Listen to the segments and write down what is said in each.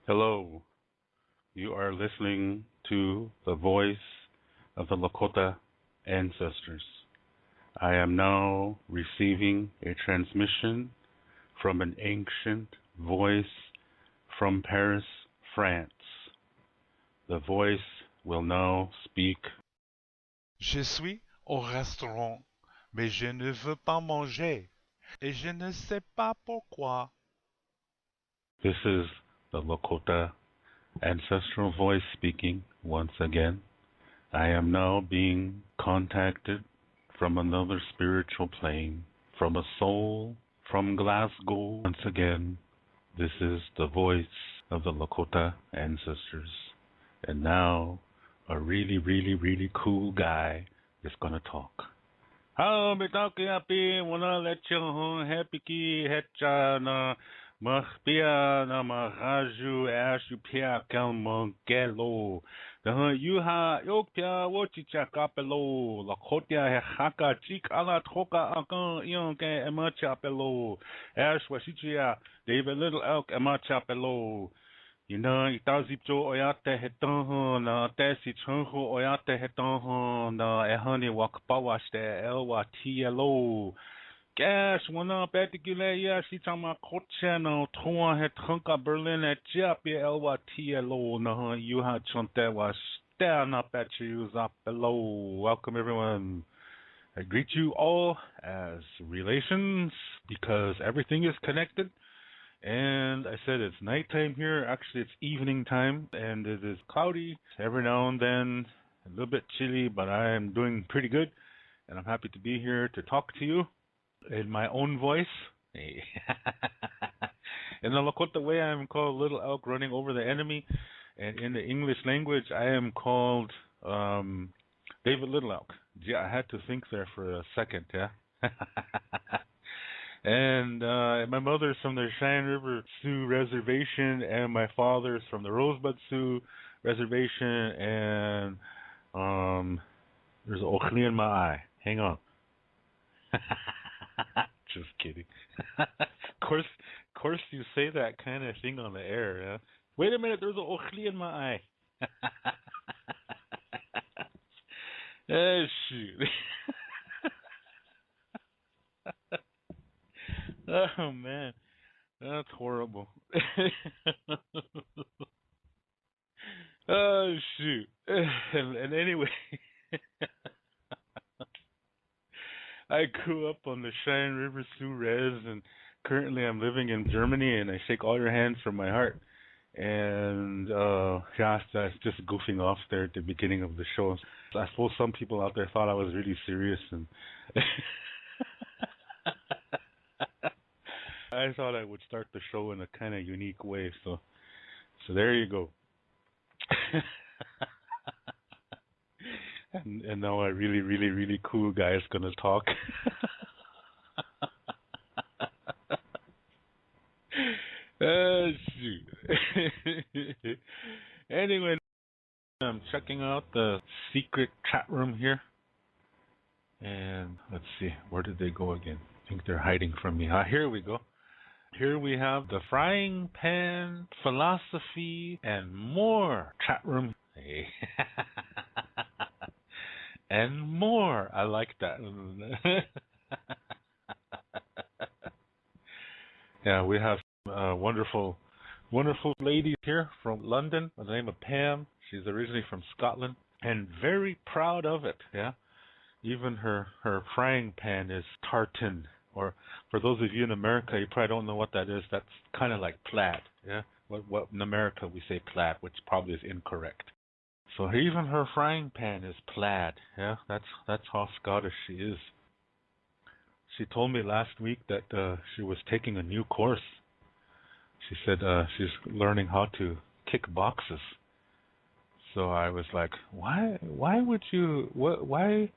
Hello, you are listening to the voice of the Lakota ancestors. I am now receiving a transmission from an ancient voice from Paris, France. The voice will now speak. Je suis au restaurant, mais je ne veux pas manger, et je ne sais pas pourquoi. This is the Lakota ancestral voice speaking once again. I am now being contacted from another spiritual plane, from a soul from Glasgow. Once again, this is the voice of the Lakota ancestors. And now, a really, really, really cool guy is going to talk. How me talking happy, wanna let you happy ki hetchana. Mahpia na mahaju ashu pia kalmongelo. The yuha yopia wochicha capello. La cotia haka chik ala troka akan yonke emachapelo. Ash washichia, David Little Elk emachapelo. You know, Itazipco oyate hetan na tesi chunhu oyate hetan na ehani wakpawashte elwa tielo. Gash wana particular ya si tama koche no toa het trunka Berlin et japi elwa tielo na you ha chonte was stand up at you up below. Welcome everyone. I greet you all as relations because everything is connected. And I said it's nighttime here. Actually, it's evening time, and it is cloudy. Every now and then, a little bit chilly, but I am doing pretty good. And I'm happy to be here to talk to you in my own voice. Hey. In the Lakota way, I am called Little Elk running over the enemy. And in the English language, I am called David Little Elk. Yeah, I had to think there for a second, yeah. And my mother's from the Cheyenne River Sioux Reservation, and my father's from the Rosebud Sioux Reservation, and there's an Ochli in my eye. Hang on. Just kidding. Of course, you say that kind of thing on the air. Yeah? Wait a minute, there's an Ochli in my eye. Shoot. Oh man, that's horrible. Oh shoot. And anyway, I grew up on the Cheyenne River Sioux Res, and currently I'm living in Germany. And I shake all your hands from my heart. And yeah, that's just goofing off there at the beginning of the show. I suppose some people out there thought I was really serious, and I thought I would start the show in a kind of unique way, so there you go. and now a really, really, really cool guy is gonna talk. Shoot. Anyway, I'm checking out the secret chat room here, and let's see, where did they go again? I think they're hiding from me. Here we go. Here we have the frying pan, philosophy, and more chat room. Hey. And more. I like that. Yeah, we have wonderful ladies here from London by the name of Pam. She's originally from Scotland and very proud of it. Yeah, even her frying pan is tartan. Or for those of you in America, you probably don't know what that is. That's kind of like plaid, yeah? What in America we say plaid, which probably is incorrect. So even her frying pan is plaid, yeah? That's how Scottish she is. She told me last week that she was taking a new course. She said she's learning how to kick boxes. So I was like, why would you? Why?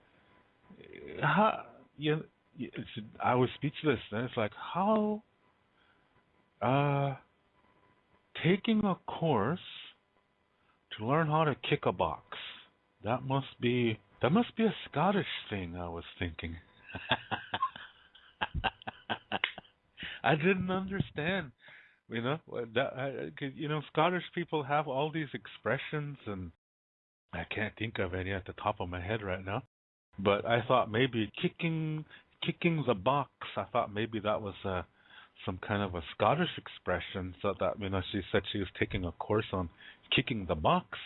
How you? I was speechless. And it's like, how taking a course to learn how to kick a box. That must be a Scottish thing, I was thinking. I didn't understand You know, Scottish people have all these expressions, and I can't think of any at the top of my head right now. But I thought maybe kicking the box. I thought maybe that was some kind of a Scottish expression. So that she said she was taking a course on kicking the box.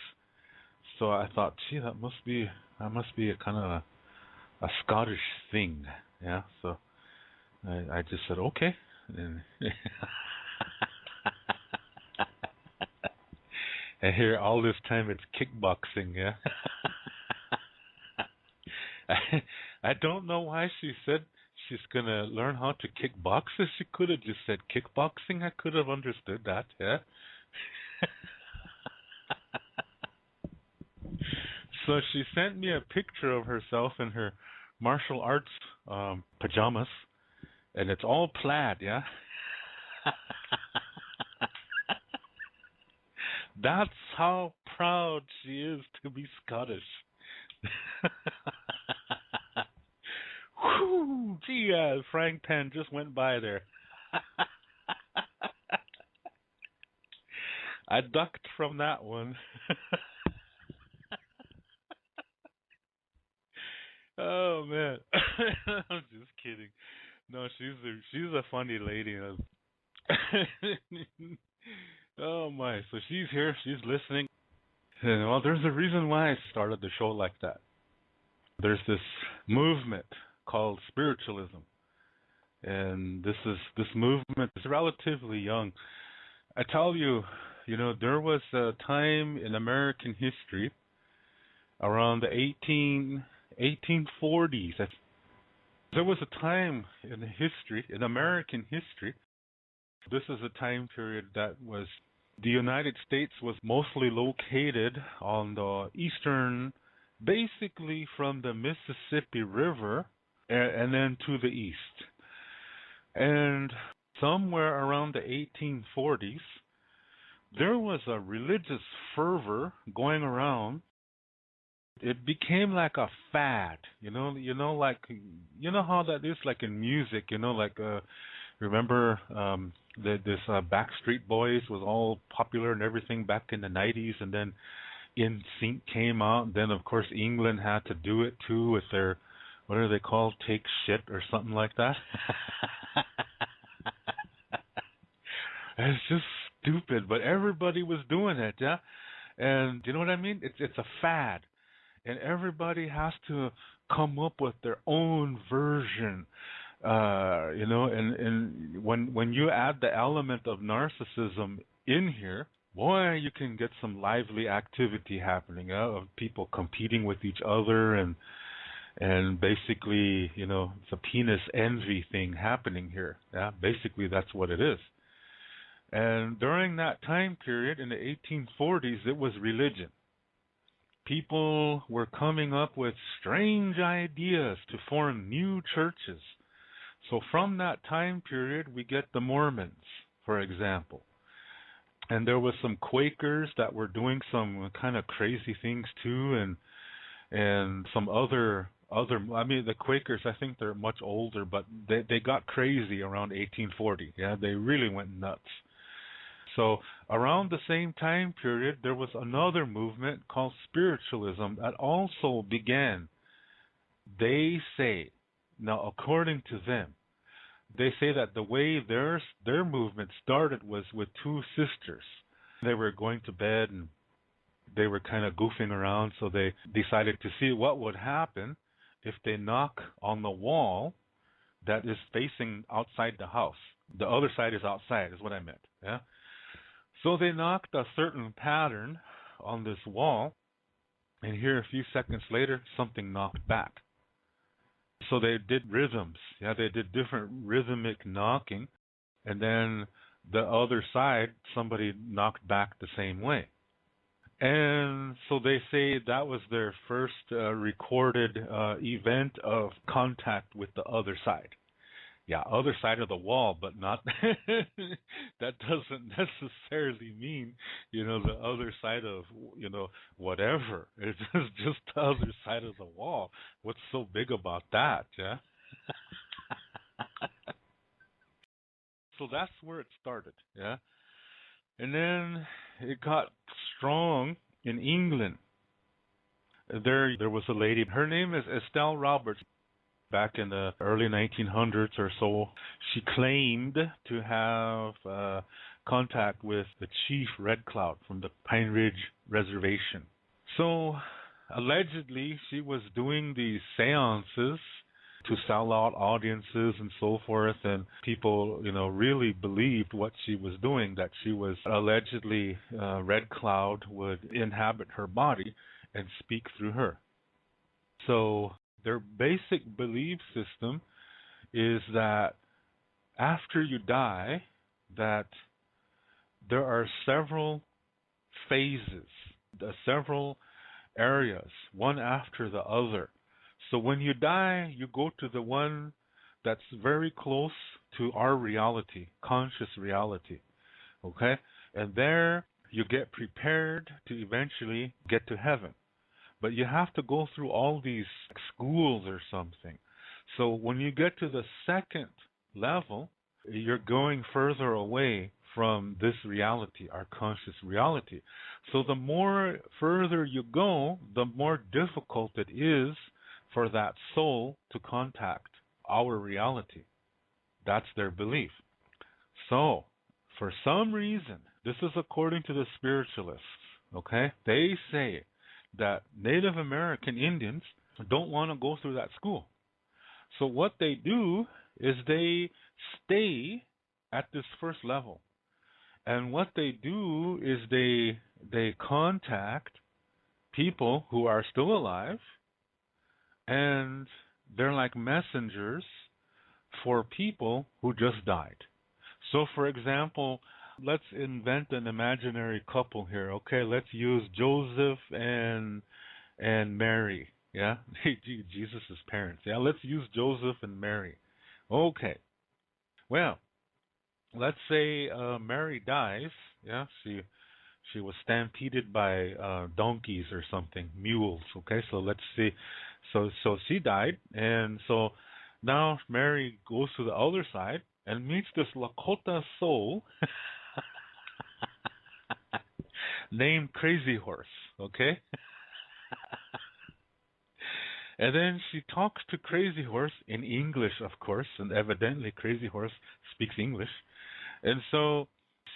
So I thought, gee, that must be a kind of a Scottish thing. Yeah. So I just said okay. And and here all this time it's kickboxing. Yeah. I don't know why she said she's gonna learn how to kickbox. If she could have just said kickboxing, I could have understood that. Yeah. So she sent me a picture of herself in her martial arts pajamas, and it's all plaid. Yeah. That's how proud she is to be Scottish. Whew, gee, frying pan just went by there. I ducked from that one. Oh man, I'm just kidding. No, she's a funny lady. Oh my, so she's here, she's listening. And, well, there's a reason why I started the show like that. There's this movement called spiritualism, and this movement is relatively young. I tell you, there was a time in American history around the 1840s. There was a time in history, in American history. This is a time period that was the United States was mostly located on the eastern, basically from the Mississippi River and then to the east. And somewhere around the 1840s, there was a religious fervor going around. It became like a fad, like how that is like in music, like remember this Backstreet Boys was all popular and everything back in the 90s, and then In Sync came out, and then of course England had to do it too with their, what are they called, Take Shit or something like that. It's just stupid, but everybody was doing it, yeah. And you know what I mean? It's a fad, and everybody has to come up with their own version. And when you add the element of narcissism in here, boy, you can get some lively activity happening, of people competing with each other, and basically, it's a penis envy thing happening here. Yeah, basically that's what it is. And during that time period in the 1840s, it was religion. People were coming up with strange ideas to form new churches. So from that time period, we get the Mormons, for example. And there was some Quakers that were doing some kind of crazy things too, and some other the Quakers, I think they're much older, but they got crazy around 1840. Yeah, they really went nuts. So around the same time period, there was another movement called spiritualism that also began. They say, now according to them, they say that the way their movement started was with two sisters. They were going to bed and they were kind of goofing around, so they decided to see what would happen if they knock on the wall that is facing outside the house. The other side is outside, is what I meant. Yeah. So they knocked a certain pattern on this wall, and here a few seconds later, something knocked back. So they did rhythms. Yeah, they did different rhythmic knocking, and then the other side, somebody knocked back the same way. And so they say that was their first recorded event of contact with the other side. Yeah, other side of the wall, but not that doesn't necessarily mean, the other side of, whatever. It's just the other side of the wall. What's so big about that, yeah? So that's where it started, yeah? And then it got strong in England. There was a lady. Her name is Estelle Roberts. Back in the early 1900s or so, she claimed to have contact with the chief Red Cloud from the Pine Ridge Reservation. So, allegedly, she was doing these seances to sell out audiences and so forth, and people, really believed what she was doing, that she was allegedly Red Cloud would inhabit her body and speak through her. So their basic belief system is that after you die, that there are several phases, several areas, one after the other. So when you die, you go to the one that's very close to our reality, conscious reality. Okay? And there you get prepared to eventually get to heaven. But you have to go through all these schools or something. So when you get to the second level, you're going further away from this reality, our conscious reality. So the more further you go, the more difficult it is for that soul to contact our reality. That's their belief. So, for some reason, this is according to the spiritualists, okay? They say that Native American Indians don't want to go through that school. So what they do is they stay at this first level. And what they do is they contact people who are still alive, and they're like messengers for people who just died. So for example, let's invent an imaginary couple here. Okay, let's use Joseph and Mary. Yeah, Jesus' parents. Yeah, let's use Joseph and Mary. Okay. Well, let's say Mary dies. Yeah, she was stampeded by donkeys or something, mules. Okay, so let's see. So she died, and so now Mary goes to the other side and meets this Lakota soul named Crazy Horse. Okay. And then she talks to Crazy Horse in English, of course, and evidently Crazy Horse speaks English. And so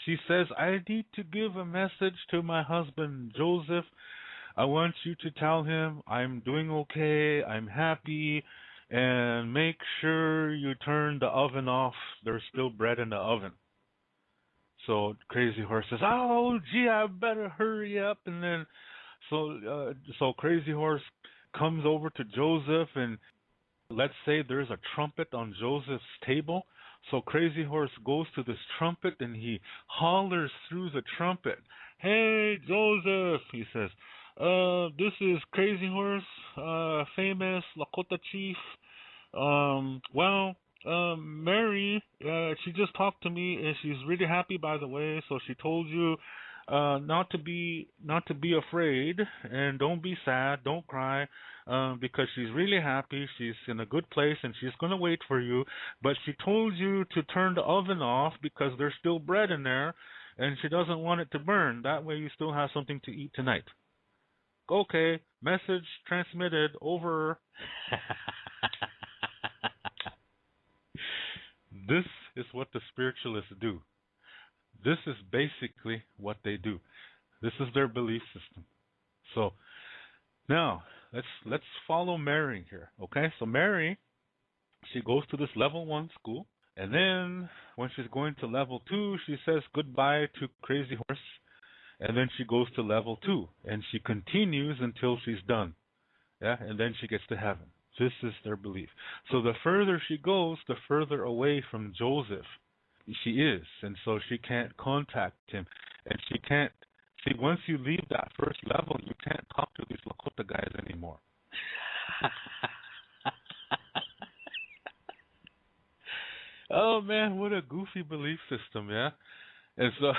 she says, I need to give a message to my husband, Joseph. I want you to tell him I'm doing okay, I'm happy, and make sure you turn the oven off. There's still bread in the oven. So Crazy Horse says, oh, gee, I better hurry up. And then so Crazy Horse comes over to Joseph, and let's say there's a trumpet on Joseph's table. So Crazy Horse goes to this trumpet and he hollers through the trumpet, hey, Joseph, he says, this is Crazy Horse, famous Lakota chief. Mary, she just talked to me and she's really happy, by the way. So she told you not to be afraid, and don't be sad, don't cry, because she's really happy. She's in a good place and she's going to wait for you. But she told you to turn the oven off because there's still bread in there, and she doesn't want it to burn. That way you still have something to eat tonight. Okay, message transmitted, over. This is what the spiritualists do. This is basically what they do. This is their belief system. So now let's follow Mary here. Okay, so Mary, she goes to this level 1 school, and then when she's going to level 2, she says goodbye to Crazy Horse, and then she goes to level 2, and she continues until she's done. Yeah, and then she gets to heaven. This is their belief. So the further she goes, the further away from Joseph she is, and so she can't contact him, and she can't see. Once you leave that first level, you can't talk to these Lakota guys anymore. Oh man, what a goofy belief system, yeah. And so,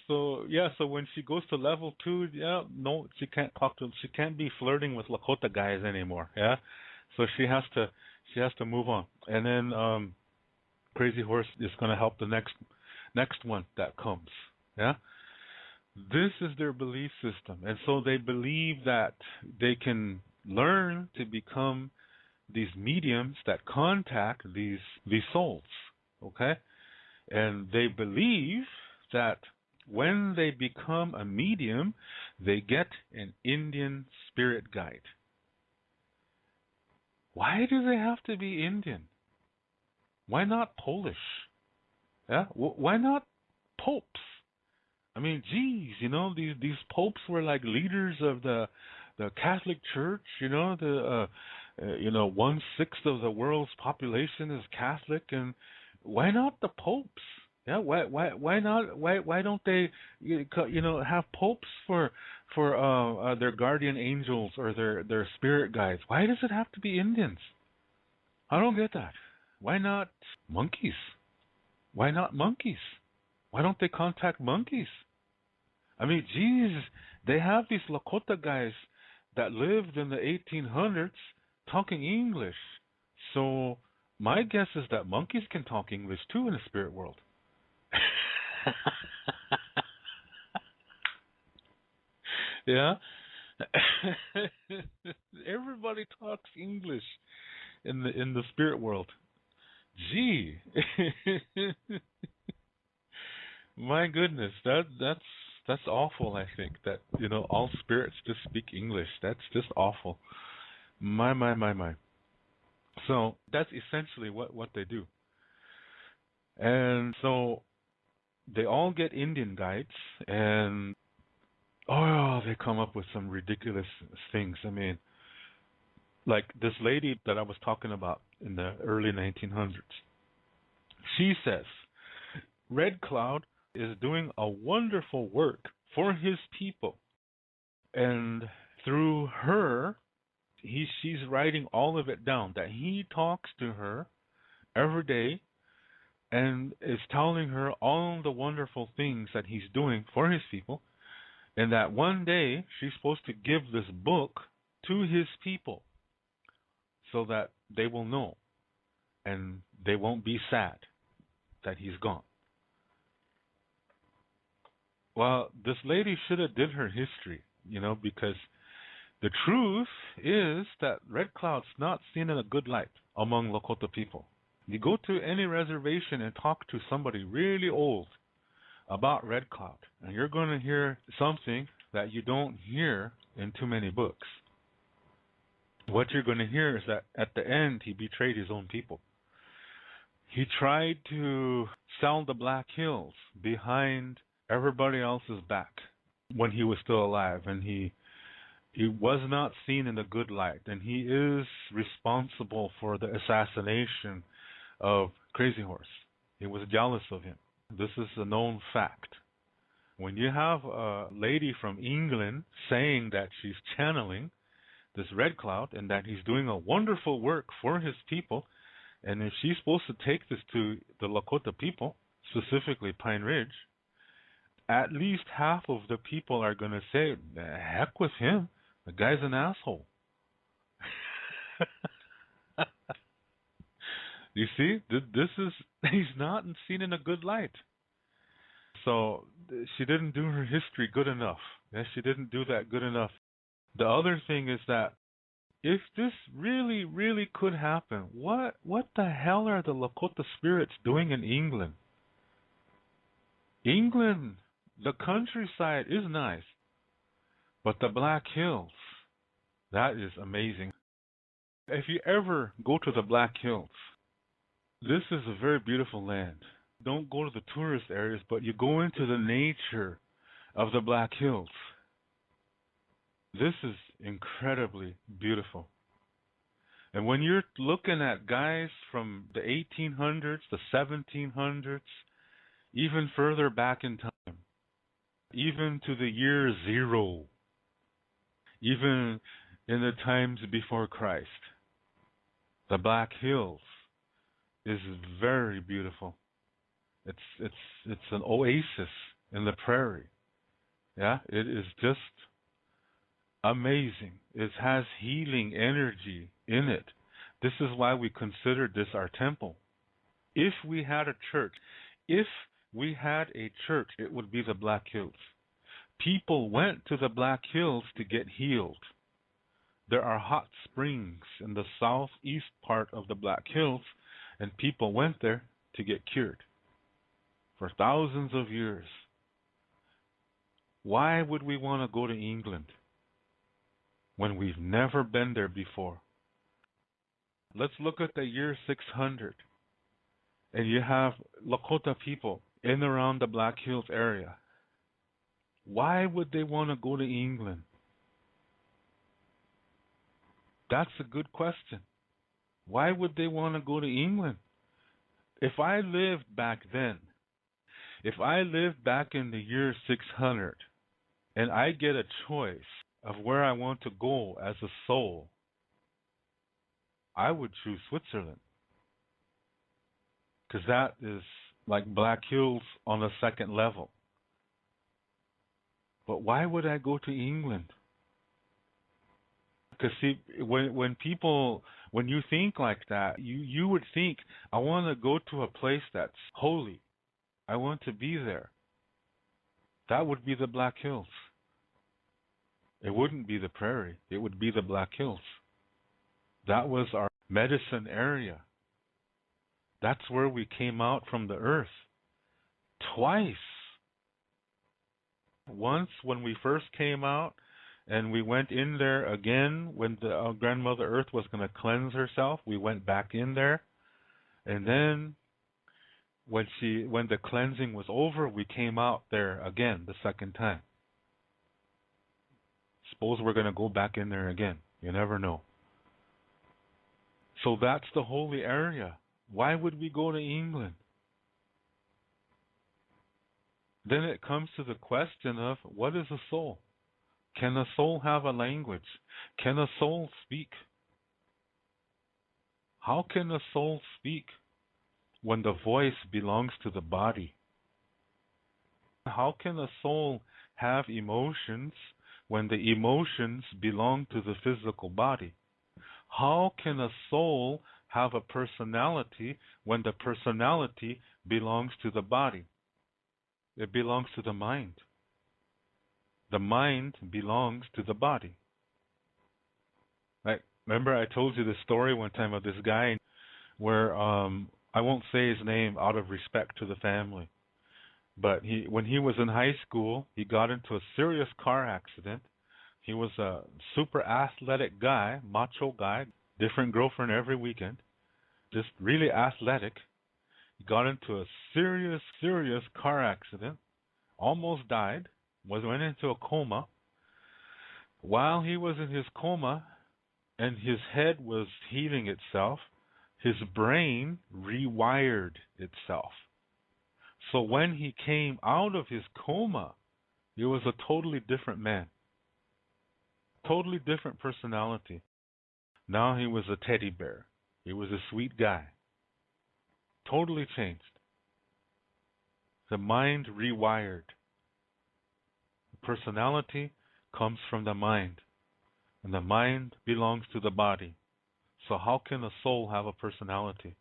so when she goes to level 2, yeah, no, she can't talk to. She can't be flirting with Lakota guys anymore, yeah. So she has to move on, and then Crazy Horse is going to help the next one that comes. Yeah? This is their belief system. And so they believe that they can learn to become these mediums that contact these souls. Okay? And they believe that when they become a medium, they get an Indian spirit guide. Why do they have to be Indian? Why not Polish? Yeah? Why not popes? I mean, geez, these popes were like leaders of the Catholic Church. 1/6 of the world's population is Catholic, and why not the popes? Yeah, why not? Why don't they have popes for their guardian angels or their spirit guides? Why does it have to be Indians? I don't get that. Why not monkeys? Why not monkeys? Why don't they contact monkeys? I mean, geez, they have these Lakota guys that lived in the 1800s talking English. So my guess is that monkeys can talk English too in the spirit world. Yeah. Everybody talks English in the spirit world. Gee. My goodness, that's awful. I think that all spirits just speak English. That's just awful. My. So that's essentially what they do. And so they all get Indian guides, and they come up with some ridiculous things. I mean, like this lady that I was talking about in the early 1900s. She says Red Cloud is doing a wonderful work for his people, and through her, she's writing all of it down. That he talks to her every day and is telling her all the wonderful things that he's doing for his people, and that one day she's supposed to give this book to his people so that they will know and they won't be sad that he's gone. Well, this lady should have did her history, because the truth is that Red Cloud's not seen in a good light among Lakota people. You go to any reservation and talk to somebody really old about Red Cloud, and you're going to hear something that you don't hear in too many books. What you're going to hear is that at the end, he betrayed his own people. He tried to sell the Black Hills behind everybody else's back when he was still alive, and he was not seen in a good light, and he is responsible for the assassination of Crazy Horse. He was jealous of him. This is a known fact. When you have a lady from England saying that she's channeling this Red Cloud and that he's doing a wonderful work for his people, and if she's supposed to take this to the Lakota people, specifically Pine Ridge, at least half of the people are going to say, heck with him. The guy's an asshole. You see, he's not seen in a good light. So she didn't do her history good enough. She didn't do that good enough. The other thing is that if this really, really could happen, what the hell are the Lakota spirits doing in England? England, the countryside is nice, but the Black Hills, that is amazing. If you ever go to the Black Hills, this is a very beautiful land. Don't go to the tourist areas, but you go into the nature of the Black Hills. This is incredibly beautiful. And when you're looking at guys from the 1800s, the 1700s, even further back in time, even to the year 0, even in the times before Christ, the Black Hills is very beautiful. It's an oasis in the prairie. Yeah, it is just amazing. It has healing energy in it. This is why we consider this our temple. If we had a church, if we had a church, it would be the Black Hills. People went to the Black Hills to get healed. There are hot springs in the southeast part of the Black Hills, and people went there to get cured for thousands of years. Why would we want to go to England when we've never been there before? Let's look at the year 600, and you have Lakota people in and around the Black Hills area. Why would they want to go to England? That's a good question. Why would they want to go to England? If I lived back then, if I lived back in the year 600, and I get a choice of where I want to go as a soul, I would choose Switzerland. Because that is like Black Hills on a second level. But why would I go to England? Because see, when you think like that, you would think, I want to go to a place that's holy. I want to be there. That would be the Black Hills. It wouldn't be the prairie. It would be the Black Hills. That was our medicine area. That's where we came out from the earth. Twice. Once when we first came out, and we went in there again when the grandmother Earth was going to cleanse herself. We went back in there. And then when the cleansing was over, we came out there again the second time. Suppose we're going to go back in there again. You never know. So that's the holy area. Why would we go to England? Then it comes to the question of, what is a soul? Can a soul have a language? Can a soul speak? How can a soul speak when the voice belongs to the body? How can a soul have emotions when the emotions belong to the physical body? How can a soul have a personality when the personality belongs to the body? It belongs to the mind. The mind belongs to the body. Remember I told you this story one time of this guy where I won't say his name out of respect to the family. But when he was in high school, he got into a serious car accident. He was a super athletic guy, macho guy, different girlfriend every weekend, just really athletic. He got into a serious car accident, almost died, went into a coma. While he was in his coma and his head was healing itself, his brain rewired itself. So when he came out of his coma, he was a totally different man. Totally different personality. Now he was a teddy bear. He was a sweet guy. Totally changed. The mind rewired. The personality comes from the mind, and the mind belongs to the body. So how can a soul have a personality?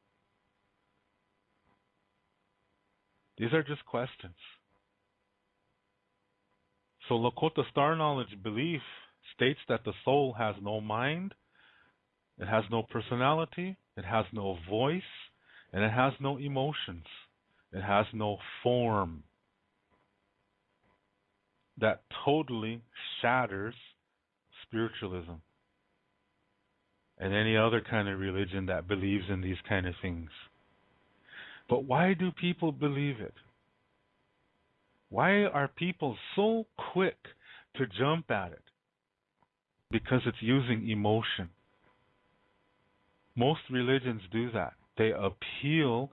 These are just questions. So Lakota Star Knowledge belief states that the soul has no mind, it has no personality, it has no voice, and it has no emotions. It has no form. That totally shatters spiritualism and any other kind of religion that believes in these kind of things. But why do people believe it? Why are people so quick to jump at it? Because it's using emotion. Most religions do that. They appeal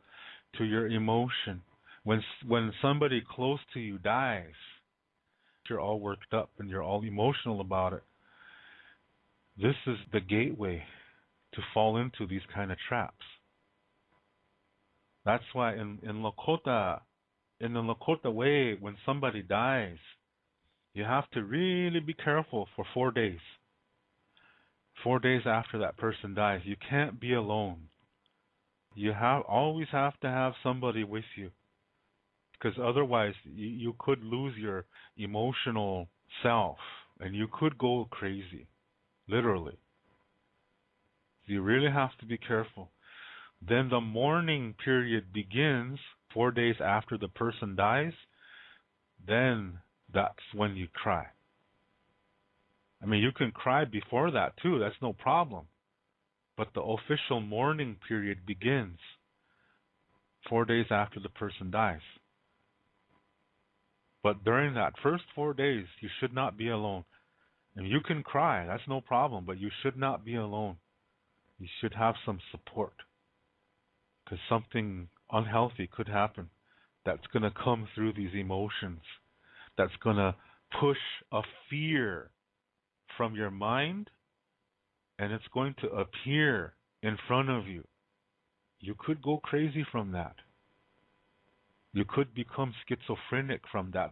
to your emotion. When somebody close to you dies, you're all worked up and you're all emotional about it. This is the gateway to fall into these kind of traps. That's why in the Lakota way, when somebody dies, you have to really be careful for 4 days. 4 days after that person dies, you can't be alone. You always have to have somebody with you. because otherwise you could lose your emotional self and you could go crazy, literally. You really have to be careful. Then the mourning period begins 4 days after the person dies. Then that's when you cry. I mean, you can cry before that too. That's no problem. But the official mourning period begins 4 days after the person dies. But during that first 4 days, you should not be alone. And you can cry, that's no problem, but you should not be alone. You should have some support. Because something unhealthy could happen that's going to come through these emotions, that's going to push a fear from your mind, and it's going to appear in front of you. You could go crazy from that. You could become schizophrenic from that.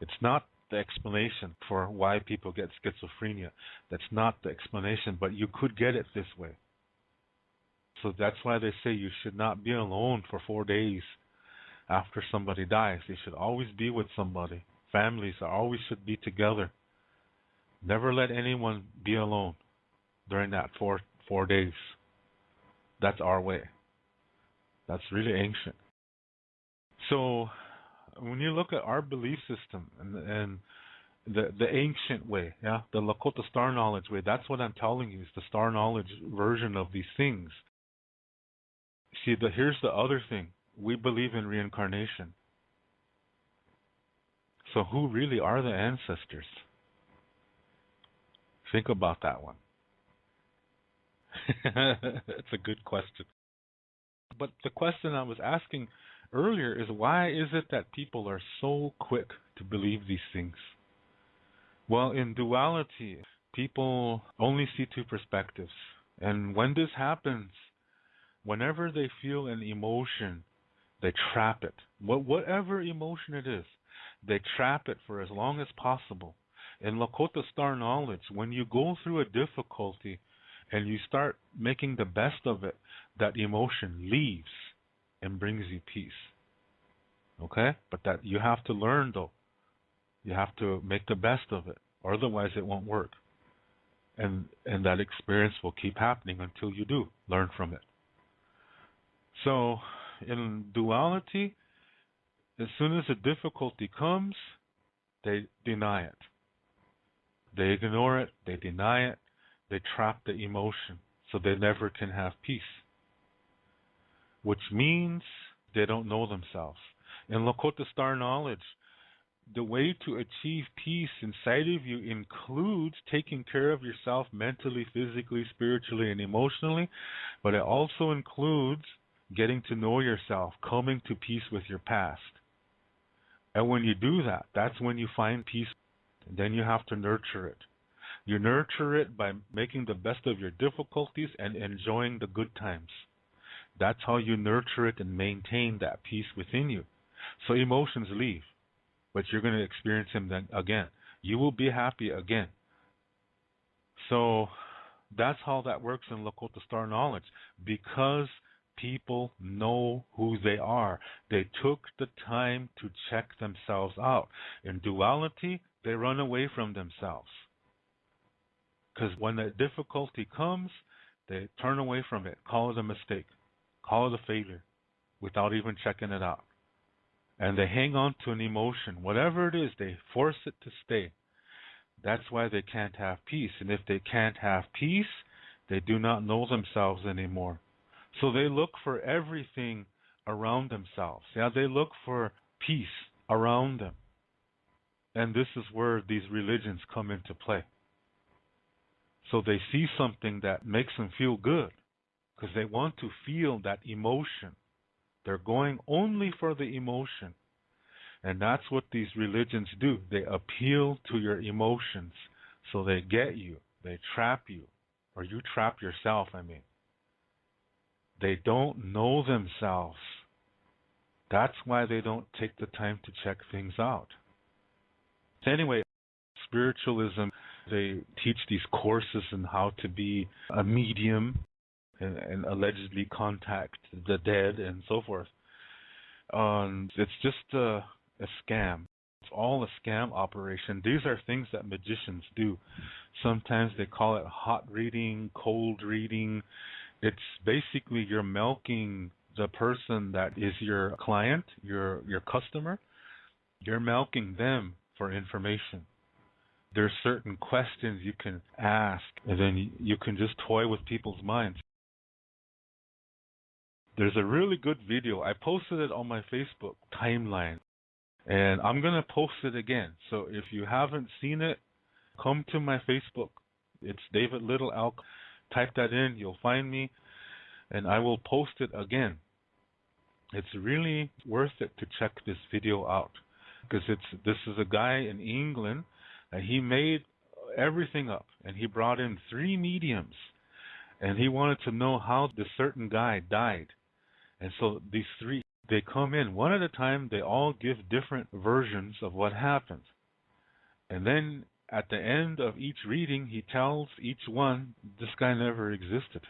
It's not the explanation for why people get schizophrenia. That's not the explanation, but you could get it this way. So that's why they say you should not be alone for 4 days after somebody dies. They should always be with somebody. Families always should be together. Never let anyone be alone during that four days. That's our way. That's really ancient. So when you look at our belief system and the ancient way, yeah, the Lakota star knowledge way, that's what I'm telling you is the star knowledge version of these things. See, here's the other thing. We believe in reincarnation. So who really are the ancestors? Think about that one. It's a good question. But the question I was asking earlier is, why is it that people are so quick to believe these things? Well, in duality, people only see two perspectives. And when this happens, whenever they feel an emotion, they trap it. Whatever emotion it is, they trap it for as long as possible. In Lakota star knowledge, when you go through a difficulty and you start making the best of it, that emotion leaves and brings you peace. Okay? But that you have to learn, though. You have to make the best of it, or otherwise it won't work. And that experience will keep happening until you do learn from it. So, in duality, as soon as a difficulty comes, they deny it. They ignore it, they deny it, they trap the emotion, so they never can have peace. Which means they don't know themselves. In Lakota star knowledge, the way to achieve peace inside of you includes taking care of yourself mentally, physically, spiritually, and emotionally, but it also includes getting to know yourself, coming to peace with your past. And when you do that, that's when you find peace. And then you have to nurture it. You nurture it by making the best of your difficulties and enjoying the good times. That's how you nurture it and maintain that peace within you. So emotions leave, but you're going to experience them then again. You will be happy again. So that's how that works in Lakota star knowledge. Because people know who they are. They took the time to check themselves out. In duality, they run away from themselves. Because when the difficulty comes, they turn away from it, call it a mistake, call it a failure, without even checking it out. And they hang on to an emotion. Whatever it is, they force it to stay. That's why they can't have peace. And if they can't have peace, they do not know themselves anymore. So they look for everything around themselves. Yeah, they look for peace around them. And this is where these religions come into play. So they see something that makes them feel good because they want to feel that emotion. They're going only for the emotion. And that's what these religions do. They appeal to your emotions. So they get you. They trap you. Or you trap yourself, I mean. They don't know themselves. That's why they don't take the time to check things out. Anyway, spiritualism, they teach these courses on how to be a medium and allegedly contact the dead and so forth. It's just a scam. It's all a scam operation. These are things that magicians do. Sometimes they call it hot reading, cold reading. It's basically you're milking the person that is your client, your customer. You're milking them for information. There's certain questions you can ask, and then you can just toy with people's minds. There's a really good video. I posted it on my Facebook timeline, and I'm going to post it again. So if you haven't seen it, come to my Facebook. It's David Little Alk. Type that in, you'll find me, and I will post it again. It's really worth it to check this video out, because this is a guy in England, and he made everything up, and he brought in 3 mediums, and he wanted to know how this certain guy died. And so these 3, they come in one at a time. They all give different versions of what happened. And then at the end of each reading, he tells each one, this guy never existed.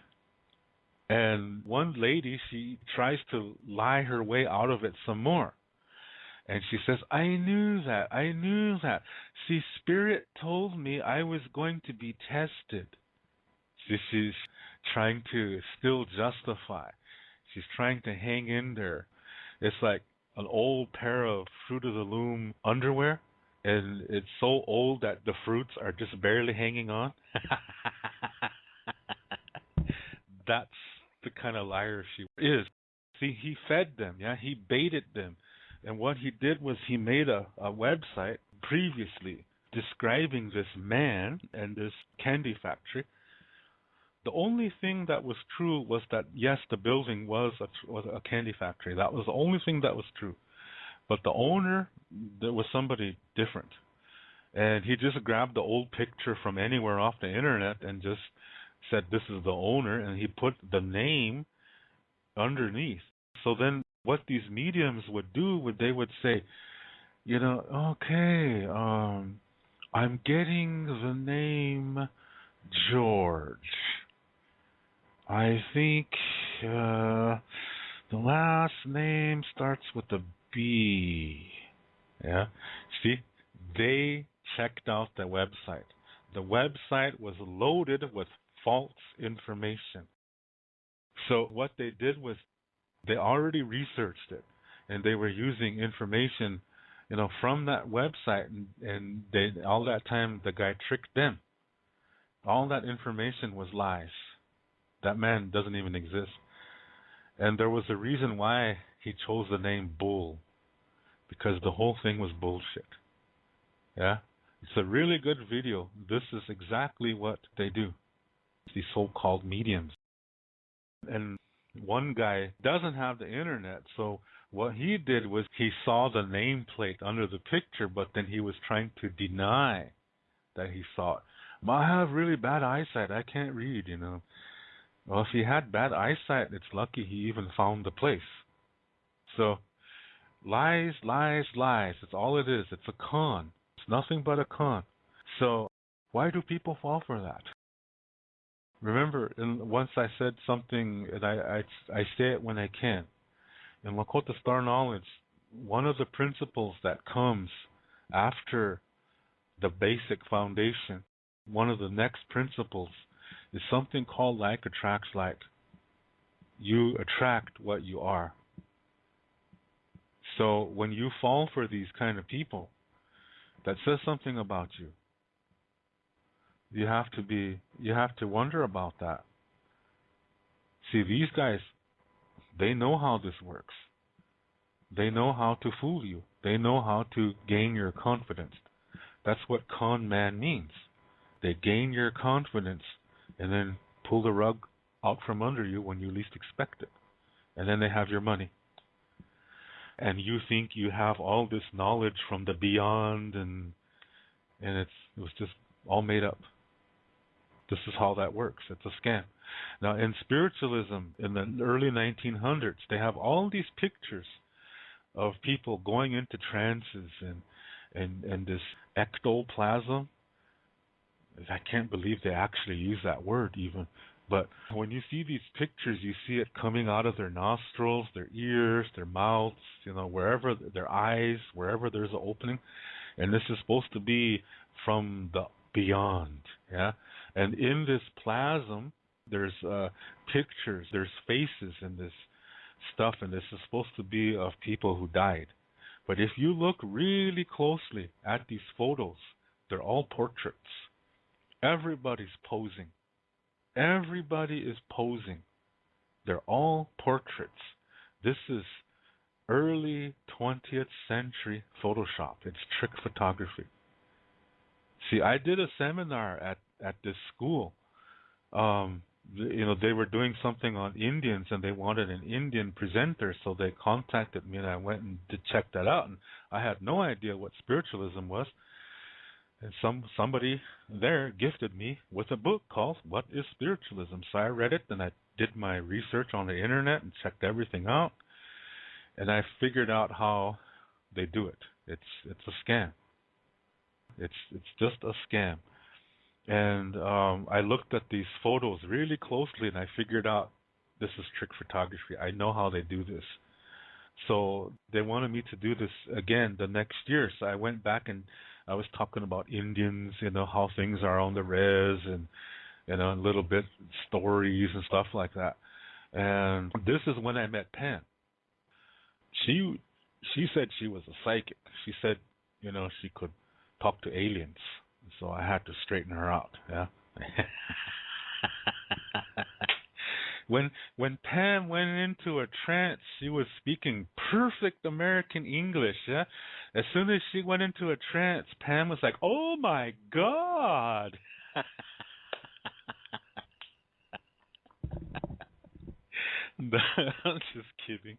And one lady, she tries to lie her way out of it some more. And she says, I knew that. See, Spirit told me I was going to be tested. She's trying to still justify. She's trying to hang in there. It's like an old pair of Fruit of the Loom underwear, and it's so old that the fruits are just barely hanging on. That's the kind of liar she is. See, he fed them, he baited them. And what he did was he made a website previously describing this man and this candy factory. The only thing that was true was that, yes, the building was a candy factory. That was the only thing that was true. But the owner, there was somebody different. And he just grabbed the old picture from anywhere off the internet and just said, this is the owner, and he put the name underneath. So then what these mediums would do, they would say, okay, I'm getting the name George. I think the last name starts with a B. Yeah? See, they checked out the website. The website was loaded with false information. So what they did was they already researched it, and they were using information, from that website, and they all that time the guy tricked them. All that information was lies. That man doesn't even exist. And there was a reason why he chose the name Bull, because the whole thing was bullshit. Yeah? It's a really good video. This is exactly what they do, these so-called mediums. And one guy doesn't have the internet, so what he did was he saw the nameplate under the picture, but then he was trying to deny that he saw it. I have really bad eyesight. I can't read, Well, if he had bad eyesight, it's lucky he even found the place. So, lies, lies, lies. It's all it is. It's a con. It's nothing but a con. So, why do people fall for that? Remember, once I said something, and I say it when I can. In Lakota Star Knowledge, one of the principles that comes after the basic foundation, one of the next principles, is something called like attracts like. You attract what you are. So when you fall for these kind of people, that says something about you. You have to wonder about that. See, these guys, they know how this works. They know how to fool you. They know how to gain your confidence. That's what con man means. They gain your confidence and then pull the rug out from under you when you least expect it. And then they have your money. And you think you have all this knowledge from the beyond, and it was just all made up. This is how that works. It's a scam. Now, in spiritualism, in the early 1900s, they have all these pictures of people going into trances and this ectoplasm. I can't believe they actually use that word even. But when you see these pictures, you see it coming out of their nostrils, their ears, their mouths, wherever their eyes, wherever there's an opening. And this is supposed to be from the beyond, yeah? And in this plasm, there's pictures, there's faces in this stuff, and this is supposed to be of people who died. But if you look really closely at these photos, they're all portraits. Everybody's posing. Everybody is posing. They're all portraits. This is early 20th century Photoshop. It's trick photography. See, I did a seminar at this school. They were doing something on Indians, and they wanted an Indian presenter, so they contacted me, and I went and did check that out. And I had no idea what spiritualism was. And somebody there gifted me with a book called "What is Spiritualism?" So I read it, and I did my research on the internet and checked everything out, and I figured out how they do it. It's a scam. It's just a scam. And I looked at these photos really closely, and I figured out this is trick photography. I know how they do this. So they wanted me to do this again the next year. So I went back and I was talking about Indians, how things are on the res, and a little bit stories and stuff like that. And this is when I met Pam. She said she was a psychic. She said, she could talk to aliens. So I had to straighten her out, yeah. When Pam went into a trance, she was speaking perfect American English, yeah. As soon as she went into a trance, Pam was like, "Oh my God." I'm just kidding.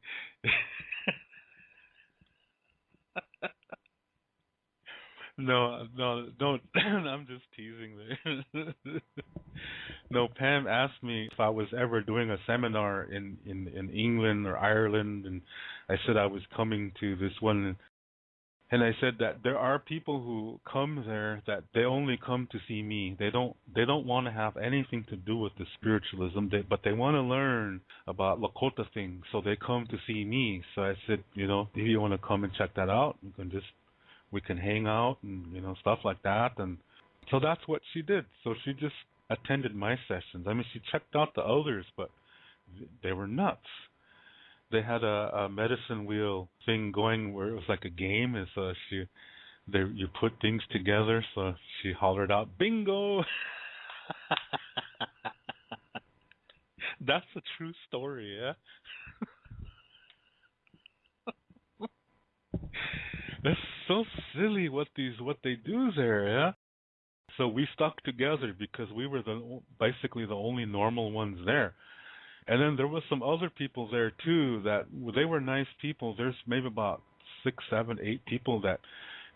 No, don't. I'm just teasing there. No, Pam asked me if I was ever doing a seminar in England or Ireland, and I said I was coming to this one. And I said that there are people who come there that they only come to see me. They don't want to have anything to do with the spiritualism, but they want to learn about Lakota things, so they come to see me. So I said, if you want to come and check that out, we can hang out and stuff like that. And so that's what she did. So she just attended my sessions. I mean, she checked out the others, but they were nuts. They had a medicine wheel thing going where it was like a game, and so you put things together. So she hollered out, "Bingo!" That's a true story, yeah. That's so silly what they do there, yeah. So we stuck together because we were basically the only normal ones there. And then there was some other people there too that they were nice people. There's maybe about 6, 7, 8 people that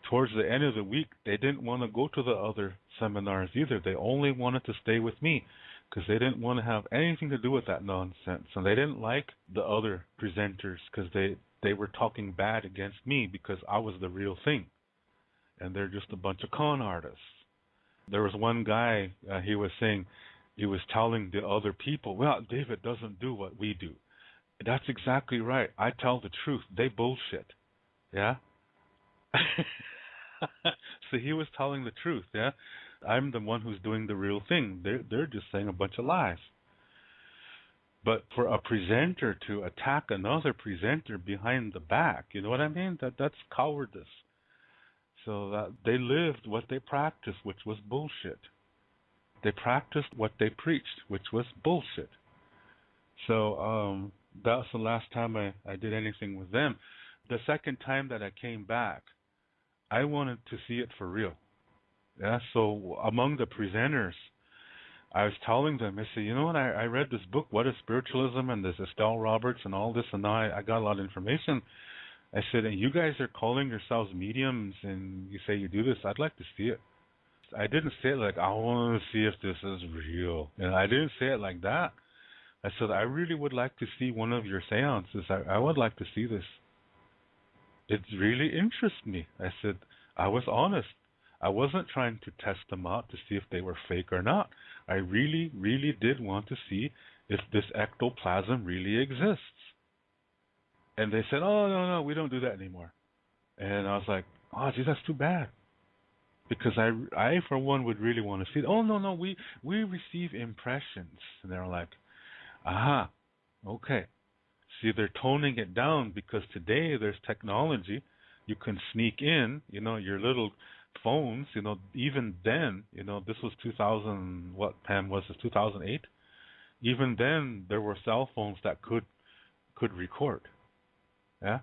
towards the end of the week they didn't want to go to the other seminars either. They only wanted to stay with me because they didn't want to have anything to do with that nonsense. And they didn't like the other presenters because they were talking bad against me because I was the real thing. And they're just a bunch of con artists. There was one guy, he was telling the other people, "Well, David doesn't do what we do." That's exactly right. I tell the truth. They bullshit. Yeah? So he was telling the truth, yeah? I'm the one who's doing the real thing. They're just saying a bunch of lies. But for a presenter to attack another presenter behind the back, you know what I mean? That's cowardice. So that they lived what they practiced, which was bullshit. They practiced what they preached, which was bullshit. So that's the last time I did anything with them. The second time that I came back, I wanted to see it for real. Yeah. So among the presenters, I was telling them, I said, you know what? I read this book, What is Spiritualism, and there's Estelle Roberts and all this, and now I got a lot of information. I said, and you guys are calling yourselves mediums, and you say you do this. I'd like to see it. I didn't say it like, I want to see if this is real. And I didn't say it like that. I said, I really would like to see one of your seances. I would like to see this. It really interests me. I said, I was honest. I wasn't trying to test them out to see if they were fake or not. I really, really did want to see if this ectoplasm really exists. And they said, oh, no, no, we don't do that anymore. And I was like, oh, geez, that's too bad. Because I for one, would really want to see it. Oh, no, no, we receive impressions. And they're like, aha, okay. See, they're toning it down because today there's technology. You can sneak in, your little phones, even then, this was 2000, what, Pam, was this 2008? Even then, there were cell phones that could record, yeah?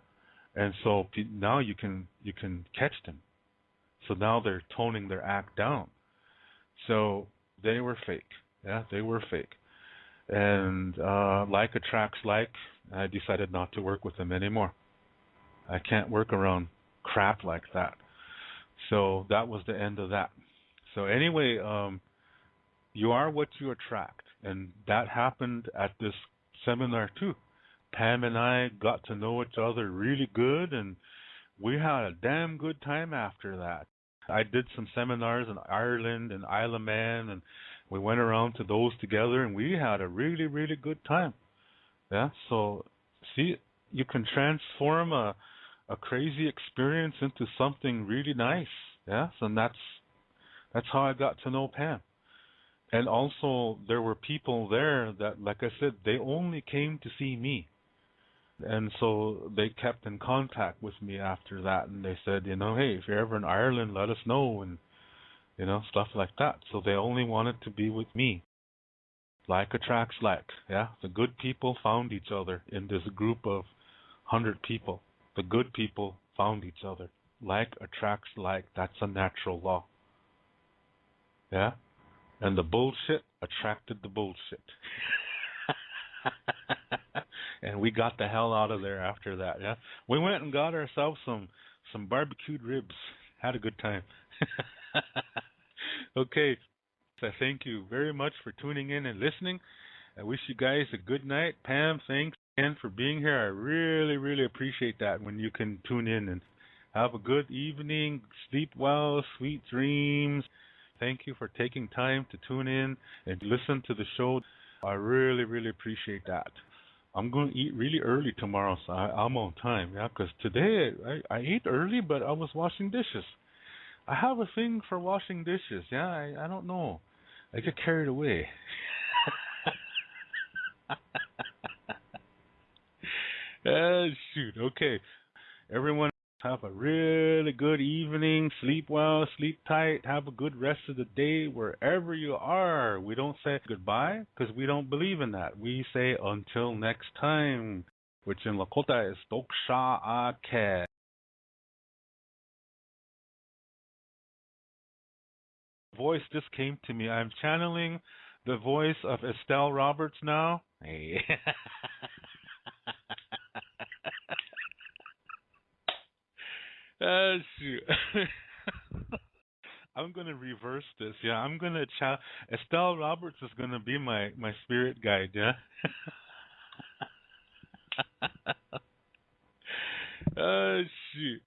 And so now you can catch them. So now they're toning their act down. So they were fake, yeah, they were fake. And like attracts like, I decided not to work with them anymore. I can't work around crap like that. So that was the end of that. So anyway, you are what you attract. And that happened at this seminar too. Pam and I got to know each other really good, and we had a damn good time after that. I did some seminars in Ireland and Isle of Man, and we went around to those together, and we had a really, really good time. Yeah, so see, you can transform a crazy experience into something really nice. Yeah, so that's how I got to know Pam. And also, there were people there that, like I said, they only came to see me. And so they kept in contact with me after that, and they said, hey, if you're ever in Ireland, let us know, and stuff like that. So they only wanted to be with me. Like attracts like, yeah. The good people found each other in this group of 100 people. The good people found each other. Like attracts like. That's a natural law. Yeah? And the bullshit attracted the bullshit. And we got the hell out of there after that, yeah? We went and got ourselves some barbecued ribs. Had a good time. Okay. So thank you very much for tuning in and listening. I wish you guys a good night. Pam, thanks again for being here. I really, really appreciate that when you can tune in, and have a good evening. Sleep well, sweet dreams. Thank you for taking time to tune in and listen to the show. I really, really appreciate that. I'm going to eat really early tomorrow, so I'm on time, yeah, because today I ate early, but I was washing dishes. I have a thing for washing dishes, yeah, I don't know. I get carried away. Shoot, okay. Everyone have a really good evening. Sleep well, sleep tight. Have a good rest of the day wherever you are. We don't say goodbye because we don't believe in that. We say until next time, which in Lakota is Doksha Ake. Voice just came to me. I'm channeling the voice of Estelle Roberts now. Hey. Shoot. I'm gonna reverse this. Yeah, I'm gonna Estelle Roberts is gonna be my spirit guide. Yeah. Shoot.